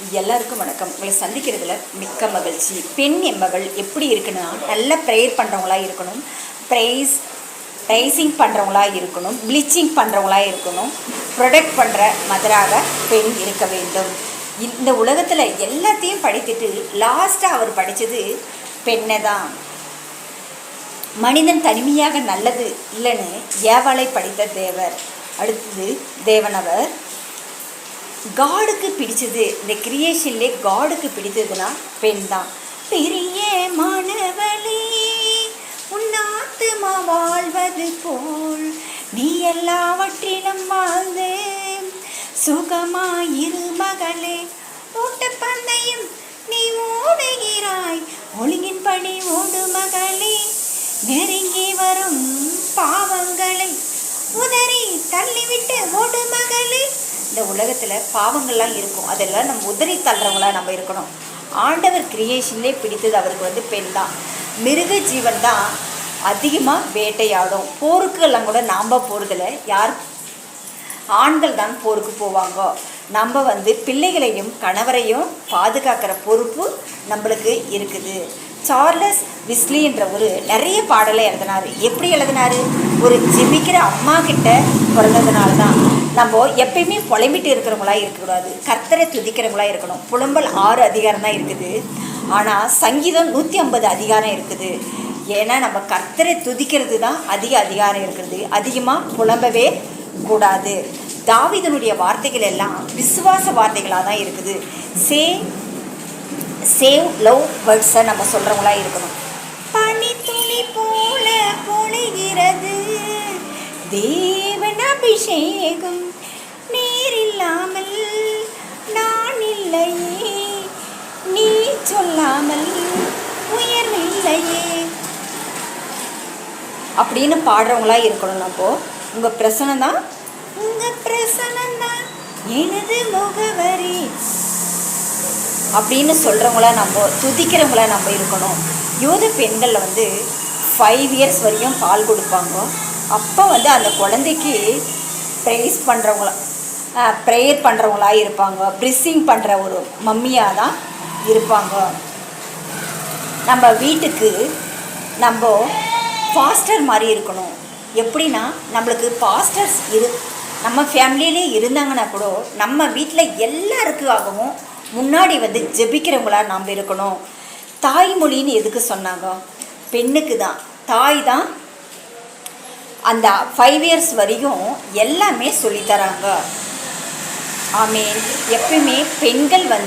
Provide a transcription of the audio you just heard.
எல்லாருக்கும் வணக்கம். உங்களை சந்திக்கிறதுல மிக்க மகிழ்ச்சி. பெண் என்பவள் எப்படி இருக்குன்னா, நல்ல ப்ரேயர் பண்ணுறவங்களா இருக்கணும், ப்ரைசிங் பண்ணுறவங்களா இருக்கணும், ப்ளீச்சிங் பண்ணுறவங்களா இருக்கணும், ப்ரொடக்ட் பண்ணுற மதராக பெண் இருக்க வேண்டும். இந்த உலகத்தில் எல்லாத்தையும் படித்துட்டு லாஸ்ட்டாக அவர் படித்தது பெண்ணை தான். மனிதன் தனிமையாக நல்லது இல்லைன்னு ஏவாளை படித்த தேவர். அடுத்தது தேவனவர் காடுக்கு பிடிச்சது, இந்த கிரியேஷன்லே காடுக்கு பிடித்ததுன்னா பெண் தான். பெரிய மாணவளே உன்னாத்துமா வாழ்வது போல் நீ எல்லாவற்றிலும் வாழ்ந்து சுகமாயிரு மகளே, ஓட்டப்பந்தயம் நீ ஓடுகிறாய், ஒழுங்கின்படி ஓடு மகளே, நெருங்கி வரும் பாவங்களை உதறி தள்ளிவிட்டு ஓடு மகளே. இந்த உலகத்தில் பாவங்கள்லாம் இருக்கும், அதெல்லாம் நம்ம உதறி தள்ளுறவங்களா நம்ம இருக்கணும். ஆண்டவர் கிரியேஷன்லேயே பிடித்தது அவருக்கு பெண் தான். மிருக ஜீவன் தான் அதிகமாக வேட்டையாடும். போருக்கெல்லாம் கூட நாம் போகிறதில்ல, யார் ஆண்கள் தான் போருக்கு போவாங்க. நம்ம பிள்ளைகளையும் கணவரையும் பாதுகாக்கிற பொறுப்பு நம்மளுக்கு இருக்குது. சார்லஸ் விஸ்லின்ற ஒரு நிறைய பாடலை எழுதினார். எப்படி எழுதினார்? ஒரு ஜெபிக்கிற அம்மா கிட்ட பிறந்ததுனால தான். நம்ம எப்பயுமே புலம்பிட்டு இருக்கிறவங்களா இருக்கக்கூடாது, கர்த்தரை துதிக்கிறவங்களா இருக்கணும். புலம்பல் 6 அதிகாரம் தான் இருக்குது, ஆனால் சங்கீதம் 150 அதிகாரம் இருக்குது. ஏன்னா நம்ம கர்த்தரை துதிக்கிறது தான் அதிக அதிகாரம் இருக்கிறது. அதிகமாக புலம்பவே கூடாது. தாவீதனுடைய வார்த்தைகள் எல்லாம் விசுவாச வார்த்தைகளாக தான் இருக்குது. சேவ் லவ் வேர்ட்ஸை நம்ம சொல்கிறவங்களா இருக்கணும். பனி துளி போல பொழிகிறது தேவன் அபிஷேகம், நீர் இல்லாமல் நான் இல்லையே, நீ சொல்லாமல் உயர்வில்லையே அப்படின்னு பாடுறவங்களா இருக்கணும். நம்ம உங்கள் பிரசனம் தான், உங்கள் பிரசனம் தான் எனது முகவரி அப்படின்னு சொல்கிறவங்களா நம்ம, துதிக்கிறவங்களா நம்ம இருக்கணும். யூத பெண்களில் 5 இயர்ஸ் வரையும் பால் கொடுப்பாங்க. அப்போ அந்த குழந்தைக்கு ப்ரேயர் பண்ணுறவங்களா இருப்பாங்க, ப்ரிஸ்ஸிங் பண்ணுற ஒரு மம்மியாக தான் இருப்பாங்க. நம்ம வீட்டுக்கு நம்ம பாஸ்டர் மாதிரி இருக்கணும். எப்படின்னா, நம்மளுக்கு பாஸ்டர்ஸ் நம்ம ஃபேமிலியிலே இருந்தாங்கன்னா கூட நம்ம வீட்டில் எல்லாருக்காகவும் முன்னாடி ஜெபிக்கிறவங்களா நாம் இருக்கணும். தாய்மொழின்னு எதுக்கு சொன்னாங்க? பெண்ணுக்கு தான். தாய் தான் அந்த 5 இயர்ஸ் வரையும் எல்லாமே சொல்லித்தராங்க. ஆமீன். எப்பயுமே பெண்கள்